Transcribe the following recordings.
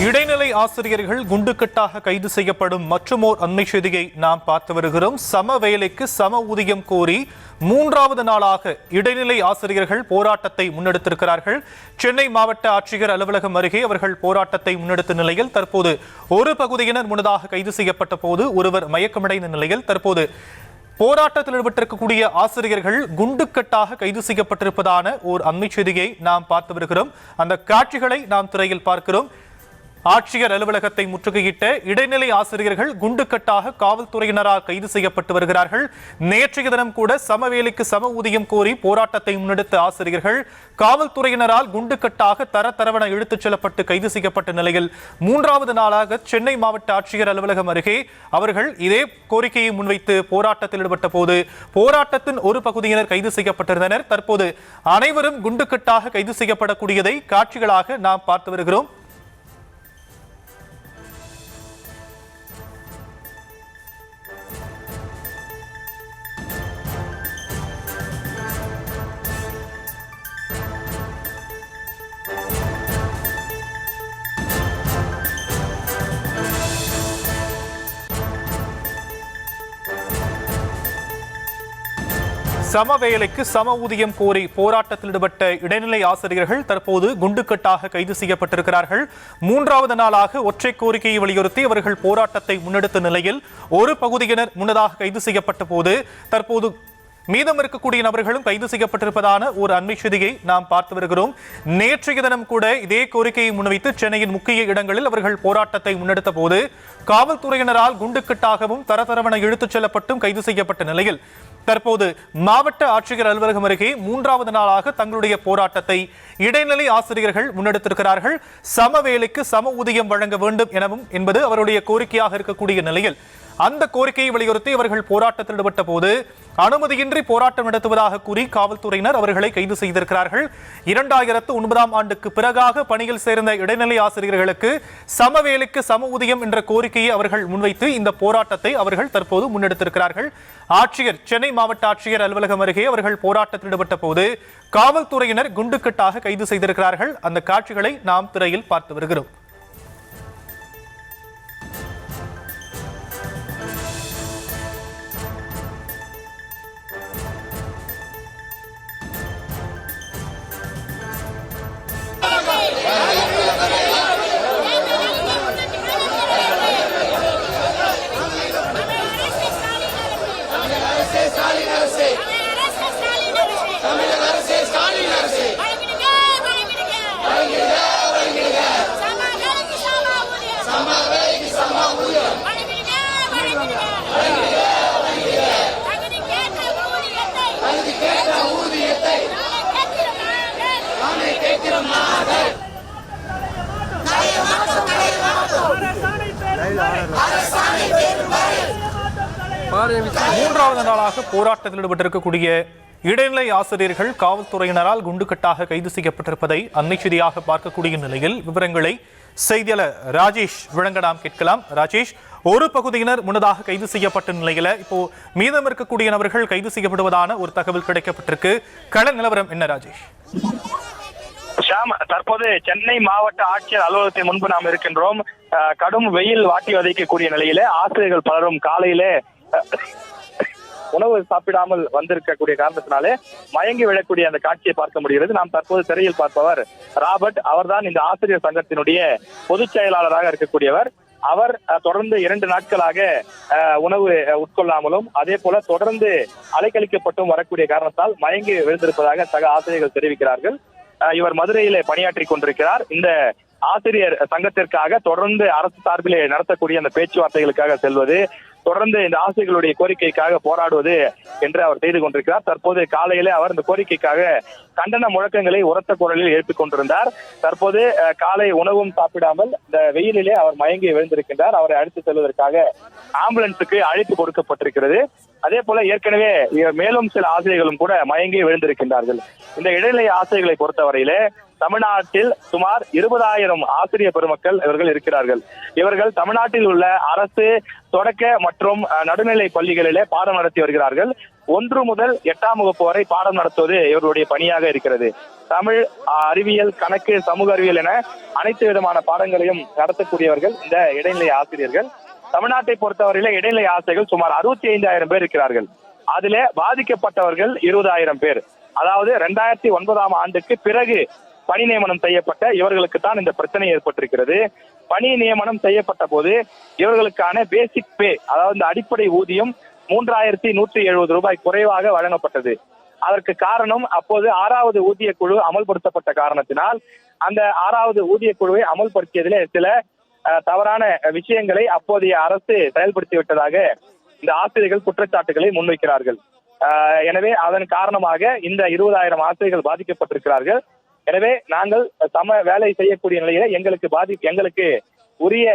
இடைநிலை ஆசிரியர்கள் குண்டுக்கட்டாக கைது செய்யப்படும் மற்றுமோர் அண்மை செய்தியை நாம் பார்த்து வருகிறோம். சம வேலைக்கு சம ஊதியம் கோரி மூன்றாவது நாளாக இடைநிலை ஆசிரியர்கள் போராட்டத்தை முன்னெடுத்திருக்கிறார்கள். சென்னை மாவட்ட ஆட்சியர் அலுவலகம் அருகே அவர்கள் போராட்டத்தை முன்னெடுத்த நிலையில் தற்போது ஒரு பகுதியினர் முன்னதாக கைது செய்யப்பட்ட போது ஒருவர் மயக்கமடைந்த நிலையில் தற்போது போராட்டத்தில் ஈடுபட்டிருக்கக்கூடிய ஆசிரியர்கள் குண்டுக்கட்டாக கைது செய்யப்பட்டிருப்பதான ஓர் அண்மை செய்தியை நாம் பார்த்து வருகிறோம். அந்த காட்சிகளை நாம் திரையில் பார்க்கிறோம். ஆட்சியர் அலுவலகத்தை முற்றுகையிட்ட இடைநிலை ஆசிரியர்கள் குண்டுக்கட்டாக காவல்துறையினரால் கைது செய்யப்பட்டு வருகிறார்கள். நேற்றைய தினம் கூட சமவேலைக்கு சம ஊதியம் கோரி போராட்டத்தை முன்னெடுத்த ஆசிரியர்கள் காவல்துறையினரால் குண்டுக்கட்டாக தரவென இழுத்துச் செல்லப்பட்டு கைது செய்யப்பட்ட நிலையில் மூன்றாவது நாளாக சென்னை மாவட்ட ஆட்சியர் அலுவலகம் அருகே அவர்கள் இதே கோரிக்கையை முன்வைத்து போராட்டத்தில் ஈடுபட்ட போது போராட்டத்தின் ஒரு பகுதியினர் கைது செய்யப்பட்டிருந்தனர். தற்போது அனைவரும் குண்டுக்கட்டாக கைது செய்யப்படக்கூடியதை காட்சிகளாக நாம் பார்த்து வருகிறோம். சம வேலைக்கு சம ஊதியம் கோரி போராட்டத்தில் ஈடுபட்ட இடைநிலை ஆசிரியர்கள் தற்போது குண்டுக்கட்டாக கைது செய்யப்பட்டிருக்கிறார்கள். மூன்றாவது நாளாக ஒற்றை கோரிக்கையை வலியுறுத்தி அவர்கள் போராட்டத்தை முன்னெடுத்த நிலையில் ஒரு பகுதியினர் முன்னதாக கைது செய்யப்பட்ட போது தற்போது மீதம் இருக்கக்கூடிய நபர்களும் கைது செய்யப்பட்டிருப்பதான ஒரு அண்மை செய்தியை நாம் பார்த்து வருகிறோம். நேற்றைய தினம் கூட இதே கோரிக்கையை முன்வைத்து சென்னையின் முக்கிய இடங்களில் அவர்கள் போராட்டத்தை முன்னெடுத்த போது காவல்துறையினரால் குண்டுக்கட்டாகவும் தரவென இழுத்துச் செல்லப்பட்டும் கைது செய்யப்பட்ட நிலையில் தற்போது மாவட்ட ஆட்சியர் அலுவலகம் அருகே மூன்றாவது நாளாக தங்களுடைய போராட்டத்தை இடைநிலை ஆசிரியர்கள் முன்னெடுத்திருக்கிறார்கள். சம வேலைக்கு சம ஊதியம் வழங்க வேண்டும் எனவும் என்பது அவருடைய கோரிக்கையாக இருக்கக்கூடிய நிலையில் அந்த கோரிக்கையை வலியுறுத்தி அவர்கள் போராட்டத்தில் ஈடுபட்ட போது அனுமதியின்றி போராட்டம் நடத்துவதாக கூறி காவல்துறையினர் அவர்களை கைது செய்திருக்கிறார்கள். 2009 ஆண்டுக்கு பிறகாக பணியில் சேர்ந்த இடைநிலை ஆசிரியர்களுக்கு சம வேலைக்கு சம ஊதியம் என்ற கோரிக்கையை அவர்கள் முன்வைத்து இந்த போராட்டத்தை அவர்கள் தற்போது முன்னெடுத்திருக்கிறார்கள். ஆட்சியர் சென்னை மாவட்ட ஆட்சியர் அலுவலகம் அருகே அவர்கள் போராட்டத்தில் ஈடுபட்ட போது காவல்துறையினர் குண்டுக்கட்டாக கைது செய்திருக்கிறார்கள். அந்த காட்சிகளை நாம் திரையில் பார்த்து வருகிறோம். மூன்றாவது நாளாக போராட்டத்தில் ஈடுபட்டிருக்கக்கூடிய இடைநிலை ஆசிரியர்கள் காவல்துறையினரால் குண்டுக்கட்டாக கைது செய்யப்பட்டிருப்பதை அண்மை செய்தியாக பார்க்கக்கூடிய நிலையில் விவரங்களை செய்தியாளர் ராஜேஷ் வழங்க நாம் கேட்கலாம். ராஜேஷ், ஒரு பகுதியினர் முன்னதாக கைது செய்யப்பட்ட நிலையில இப்போ மீதம் இருக்கக்கூடிய நபர்கள் கைது செய்யப்படுவதான ஒரு தகவல் கிடைக்கப்பட்டிருக்கு. கள நிலவரம் என்ன ராஜேஷ்? தற்போது சென்னை மாவட்ட ஆட்சியர் அலுவலகத்தின் முன்பு நாம் இருக்கின்றோம். கடும் வெயில் வாட்டி வதைக்கக்கூடிய நிலையிலே ஆசிரியர்கள் பலரும் காலையிலே உணவு சாப்பிடாமல் வந்திருக்கக்கூடிய காரணத்தினாலே மயங்கி விழக்கூடிய அந்த காட்சியை பார்க்க முடிகிறது. நாம் தற்போது திரையில் பார்ப்பவர் ராபர்ட். அவர்தான் இந்த ஆசிரியர் சங்கத்தினுடைய பொதுச் செயலாளராக இருக்கக்கூடியவர். அவர் தொடர்ந்து 2 நாட்களாக உணவு உட்கொள்ளாமலும் அதே போல தொடர்ந்து அலைக்கழிக்கப்பட்டும் வரக்கூடிய காரணத்தால் மயங்கி விழுந்திருப்பதாக சக ஆசிரியர்கள் தெரிவிக்கிறார்கள். இவர் மதுரையிலே பணியாற்றி கொண்டிருக்கிறார். இந்த ஆசிரியர் சங்கத்திற்காக தொடர்ந்து அரசு சார்பிலே நடத்தக்கூடிய அந்த பேச்சுவார்த்தைகளுக்காக செல்வது, தொடர்ந்து இந்த ஆசிரியர்களுடைய கோரிக்கைக்காக போராடுவது என்று அவர் செய்து கொண்டிருக்கிறார். தற்போது காலையிலே அவர் இந்த கோரிக்கைக்காக கண்டன முழக்கங்களை உரத்த குரலில் எழுப்பிக் கொண்டிருந்தார். தற்போது காலை உணவும் சாப்பிடாமல் இந்த வெயிலிலே அவர் மயங்கி விழுந்திருக்கின்றார். அவரை அழைத்து செல்வதற்காக ஆம்புலன்ஸுக்கு அழைப்பு கொடுக்கப்பட்டிருக்கிறது. அதே போல ஏற்கனவே மேலும் சில ஆசிரியர்களும் கூட மயங்கி விழுந்திருக்கின்றார்கள். இந்த இடைநிலை ஆசிரியர்களை பொறுத்தவரையிலே தமிழ்நாட்டில் சுமார் 20,000 ஆசிரியர் பெருமக்கள் இவர்கள் இருக்கிறார்கள். இவர்கள் தமிழ்நாட்டில் உள்ள அரசு தொடக்க மற்றும் நடுநிலை பள்ளிகளிலே பாடம் நடத்தி வருகிறார்கள். 1 முதல் 8ஆம் வகுப்பு வரை பாடம் நடத்துவது இவர்களுடைய பணியாக இருக்கிறது. தமிழ், அறிவியல், கணக்கு, சமூக அறிவியல் என அனைத்து விதமான பாடங்களையும் நடத்தக்கூடியவர்கள் இந்த இடைநிலை ஆசிரியர்கள். தமிழ்நாட்டை பொறுத்தவரையில இடைநிலை ஆசிரியர்கள் சுமார் 65,000 பேர் இருக்கிறார்கள். அதிலே பாதிக்கப்பட்டவர்கள் 20,000 பேர். அதாவது 2009ஆம் ஆண்டுக்கு பிறகு பணி நியமனம் செய்யப்பட்ட இவர்களுக்கு தான் இந்த பிரச்சனை ஏற்பட்டிருக்கிறது. பணி நியமனம் செய்யப்பட்ட போது இவர்களுக்கான பேசிக் பே, அதாவது இந்த அடிப்படை ஊதியம் 3,170 ரூபாய் குறைவாக வழங்கப்பட்டது. அதற்கு காரணம் அப்போது 6வது ஊதிய குழு அமல்படுத்தப்பட்ட காரணத்தினால் அந்த 6வது ஊதிய குழுவை அமல்படுத்தியதிலே சில தவறான விஷயங்களை அப்போதைய அரசு செயல்படுத்தி விட்டதாக இந்த ஆசிரியர்கள் குற்றச்சாட்டுகளை முன்வைக்கிறார்கள். எனவே அதன் காரணமாக இந்த 20,000 ஆசிரியர்கள் பாதிக்கப்பட்டிருக்கிறார்கள். எனவே நாங்கள் சம வேலை செய்யக்கூடிய நிலையில எங்களுக்கு உரிய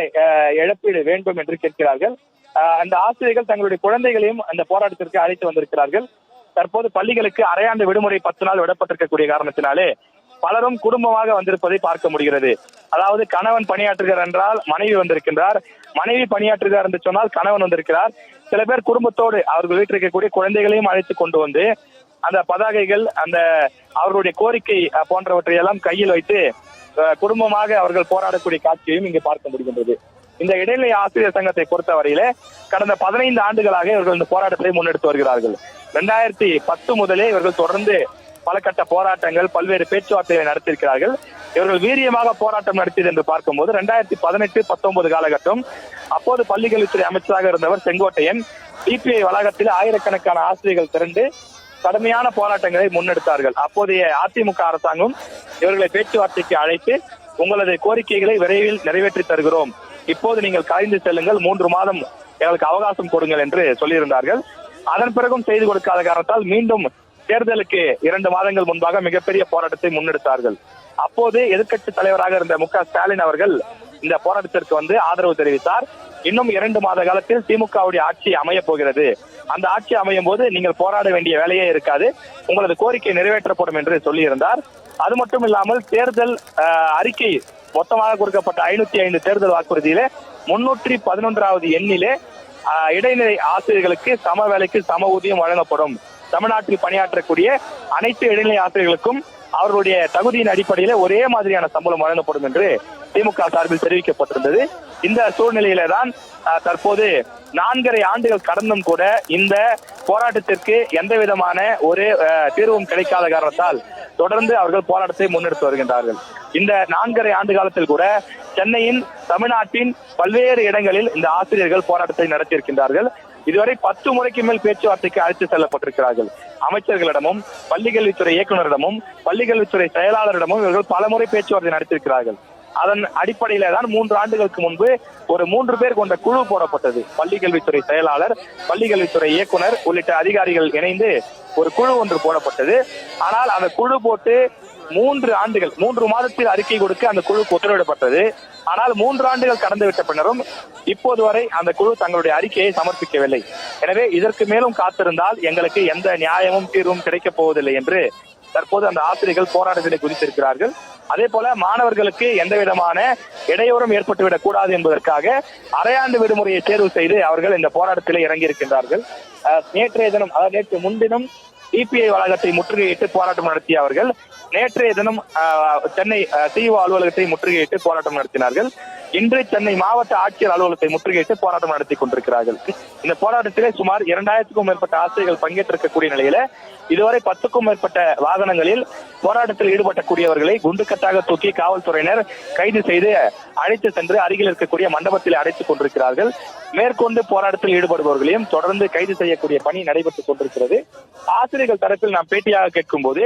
இழப்பீடு வேண்டும் என்று கேட்கிறார்கள். அந்த ஆசிரியர்கள் தங்களுடைய குழந்தைகளையும் அந்த போராட்டத்திற்கு அழைத்து வந்திருக்கிறார்கள். தற்போது பள்ளிகளுக்கு அரையாண்டு விடுமுறை 10 நாள் விடப்பட்டிருக்கக்கூடிய காரணத்தினாலே பலரும் குடும்பமாக வந்திருப்பதை பார்க்க முடிகிறது. அதாவது கணவன் பணியாற்றுகிறார் என்றால் மனைவி வந்திருக்கின்றார், மனைவி பணியாற்றுகிறார் என்று சொன்னால் கணவன் வந்திருக்கிறார். சில பேர் குடும்பத்தோடு அவர்கள் வீட்டில் இருக்கக்கூடிய குழந்தைகளையும் அழைத்து கொண்டு வந்து அந்த பதாகைகள், அந்த அவர்களுடைய கோரிக்கை போன்றவற்றை எல்லாம் கையில் வைத்து குடும்பமாக அவர்கள் போராடக்கூடிய காட்சியையும் இங்கு பார்க்க முடிகின்றது. இந்த இடைநிலை ஆசிரியர் சங்கத்தை பொறுத்தவரையில கடந்த 15 ஆண்டுகளாக இவர்கள் இந்த போராட்டத்தை முன்னெடுத்து வருகிறார்கள். 2010 முதலே இவர்கள் தொடர்ந்து பல கட்ட போராட்டங்கள், பல்வேறு பேச்சுவார்த்தைகளை நடத்தியிருக்கிறார்கள். இவர்கள் வீரியமாக போராட்டம் நடத்தியது என்று பார்க்கும்போது 2018-19 காலகட்டம் அப்போது பள்ளிக்கல்வித்துறை அமைச்சராக இருந்தவர் செங்கோட்டையன் டிபிஐ வளாகத்தில் ஆயிரக்கணக்கான ஆசிரியர்கள் திரண்டு கடுமையான போராட்டங்களை முன்னெடுத்தார்கள். அப்போதைய அதிமுக அரசாங்கம் இவர்களை பேச்சுவார்த்தைக்கு அழைத்து உங்களது கோரிக்கைகளை விரைவில் நிறைவேற்றி தருகிறோம், இப்போது நீங்கள் கலைந்து செல்லுங்கள், 3 மாதம் எங்களுக்கு அவகாசம் கொடுங்கள் என்று சொல்லியிருந்தார்கள். அதன் பிறகும் செய்து கொடுக்காத காரணத்தால் மீண்டும் தேர்தலுக்கு 2 மாதங்கள் முன்பாக மிகப்பெரிய போராட்டத்தை முன்னெடுத்தார்கள். அப்போது எதிர்க்கட்சி தலைவராக இருந்த மு.க. ஸ்டாலின் அவர்கள் இந்த போராட்டத்திற்கு வந்து ஆதரவு தெரிவித்தார். இன்னும் 2 மாத காலத்தில் திமுகவுடைய ஆட்சி அமைய போகிறது, அந்த ஆட்சி அமையும் போது நீங்கள் போராட வேண்டிய வேலையே இருக்காது, உங்களது கோரிக்கை நிறைவேற்றப்படும் என்று சொல்லியிருந்தார். அது மட்டும் இல்லாமல் தேர்தல் அறிக்கை மொத்தமாக கொடுக்கப்பட்ட 505 தேர்தல் வாக்குறுதியிலே 311வது எண்ணிலே இடைநிலை ஆசிரியர்களுக்கு சம வேலைக்கு சம ஊதியம் வழங்கப்படும், தமிழ்நாட்டில் பணியாற்றக்கூடிய அனைத்து இடைநிலை ஆசிரியர்களுக்கும் அவர்களுடைய தகுதியின் அடிப்படையில ஒரே மாதிரியான சம்பளம் வழங்கப்படும் என்று திமுக சார்பில் தெரிவிக்கப்பட்டிருந்தது. இந்த சூழ்நிலையில தான் தற்போது 4.5 ஆண்டுகள் கடந்தும் கூட இந்த போராட்டத்திற்கு எந்த விதமான ஒரு தீர்வும் கிடைக்காத காரணத்தால் தொடர்ந்து அவர்கள் போராட்டத்தை முன்னெடுத்து வருகின்றார்கள். இந்த 4.5 ஆண்டு காலத்தில் கூட சென்னையின், தமிழ்நாட்டின் பல்வேறு இடங்களில் இந்த ஆசிரியர்கள் போராட்டத்தை நடத்தியிருக்கின்றார்கள். இதுவரை 10 முறைக்கு மேல் பேச்சுவார்த்தைக்கு அழைத்து செல்லப்பட்டிருக்கிறார்கள். அமைச்சர்களிடமும், பள்ளிக்கல்வித்துறை இயக்குநரிடமும், பள்ளிக்கல்வித்துறை செயலாளரிடமும் இவர்கள் பல முறை பேச்சுவார்த்தை நடத்தியிருக்கிறார்கள். அதன் அடிப்படையில தான் 3 ஆண்டுகளுக்கு முன்பு ஒரு 3 பேர் கொண்ட குழு போடப்பட்டது. பள்ளிக்கல்வித்துறை செயலாளர், பள்ளிக்கல்வித்துறை இயக்குனர் உள்ளிட்ட அதிகாரிகள் இணைந்து ஒரு குழு ஒன்று போடப்பட்டது. ஆனால் அந்த குழு போட்டு 3 ஆண்டுகள், 3 மாதத்தில் அறிக்கை கொடுக்க அந்த குழுக்கு உத்தரவிடப்பட்டது. ஆனால் 3 ஆண்டுகள் கடந்துவிட்ட பின்னரும் இப்போது வரை அந்த குழு தங்களுடைய அறிக்கையை சமர்ப்பிக்கவில்லை. எனவே இதற்கு மேலும் காத்திருந்தால் எங்களுக்கு எந்த நியாயமும் தீர்வும் கிடைக்கப் போவதில்லை என்று தற்போது அந்த ஆசிரியர்கள் போராட்டத்தினை குறித்திருக்கிறார்கள். அதே போல மாணவர்களுக்கு எந்த விதமான இடையூறும் ஏற்பட்டுவிடக் கூடாது என்பதற்காக அரையாண்டு விடுமுறையை தேர்வு செய்து அவர்கள் இந்த போராட்டத்திலே இறங்கி இருக்கின்றார்கள். நேற்றைய தினம், அதாவது நேற்று முன்தினம் டிபிஐ வளாகத்தை முற்றுகையிட்டு போராட்டம் நடத்திய அவர்கள் நேற்றைய தினம் சென்னை சிஇஓ அலுவலகத்தை முற்றுகையிட்டு போராட்டம் நடத்தினார்கள். இன்று சென்னை மாவட்ட ஆட்சியர் அலுவலகத்தை முற்றுகையிட்டு போராட்டம் நடத்தி கொண்டிருக்கிறார்கள். இந்த போராட்டத்திலே சுமார் 2000க்கும் மேற்பட்ட ஆசிரியர்கள் பங்கேற்றிருக்கக்கூடிய நிலையில இதுவரை 10க்கும் மேற்பட்ட வாகனங்களில் போராட்டத்தில் ஈடுபட்டக்கூடியவர்களை குண்டுக்கட்டாக தூக்கி காவல்துறையினர் கைது செய்து அழைத்து சென்று அருகில் இருக்கக்கூடிய மண்டபத்தில் அடைத்துக் கொண்டிருக்கிறார்கள். மேற்கொண்டு போராட்டத்தில் ஈடுபடுபவர்களையும் தொடர்ந்து கைது செய்யக்கூடிய பணி நடைபெற்றுக் கொண்டிருக்கிறது. ஆசிரியர்கள் தரப்பில் நாம் பேட்டியாக கேட்கும் போது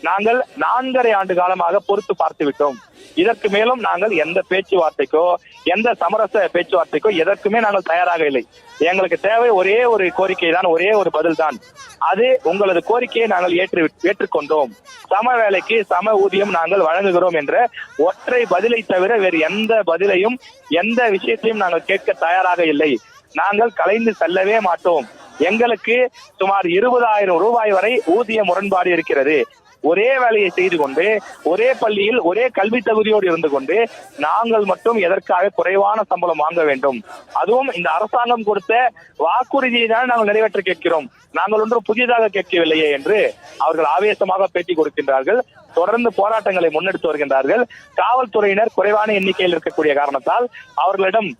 நாங்கள் 4.5 ஆண்டு காலமாக பொறுத்து பார்த்து விட்டோம், இதற்கு மேலும் நாங்கள் எந்த பேச்சுவார்த்தைக்கோ எந்த சமரச பேச்சுவார்த்தைக்கோ எதற்குமே நாங்கள் தயாராக இல்லை, எங்களுக்கு தேவை ஒரே ஒரு கோரிக்கை தான், ஒரே ஒரு பதில் தான், அது உங்களது கோரிக்கையை நாங்கள் ஏற்றுக்கொண்டோம், சம வேலைக்கு சம ஊதியம் நாங்கள் வழங்குகிறோம் என்ற ஒற்றை பதிலை தவிர வேறு எந்த பதிலையும் எந்த விஷயத்தையும் நாங்கள் கேட்க தயாராக இல்லை, நாங்கள் கலைந்து செல்லவே மாட்டோம், எங்களுக்கு சுமார் 20,000 ரூபாய் வரை ஊதிய முரண்பாடு இருக்கிறது, ஒரே வேலையை செய்து கொண்டு ஒரே பள்ளியில் ஒரே கல்வி தகுதியோடு இருந்து கொண்டு நாங்கள் மட்டும் எதற்காக குறைவான சம்பளம் வாங்க வேண்டும்? அதுவும் இந்த அரசாங்கம் கொடுத்த வாக்குறுதியை தான் நாங்கள் நிறைவேற்ற கேட்கிறோம், நாங்கள் ஒன்றும் புதியதாக கேட்கவில்லையே என்று அவர்கள் ஆவேசமாக பேட்டி கொடுக்கின்றார்கள். தொடர்ந்து போராட்டங்களை முன்னெடுத்து வருகின்றார்கள். காவல்துறையினர் குறைவான எண்ணிக்கையில் இருக்கக்கூடிய காரணத்தால் அவர்களிடம்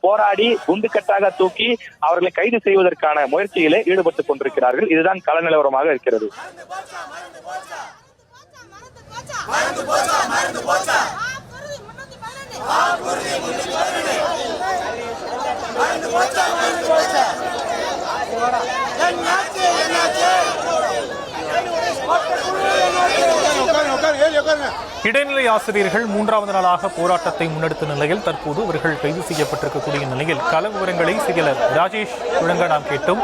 போராடி குண்டுக்கட்டாக தூக்கி அவர்களை கைது செய்வதற்கான முயற்சியிலே ஈடுபட்டுக் கொண்டிருக்கிறார்கள். இதுதான் கள நிலவரமாக இருக்கிறது. இடைநிலை ஆசிரியர்கள் மூன்றாவது நாளாக போராட்டத்தை முன்னெடுத்த நிலையில் தற்போது அவர்கள் கைது செய்யப்பட்டிருக்கக்கூடிய நிலையில் கள விவரங்களை செய்தியாளர் ராஜேஷ் வழங்க நாம் கேட்டோம்.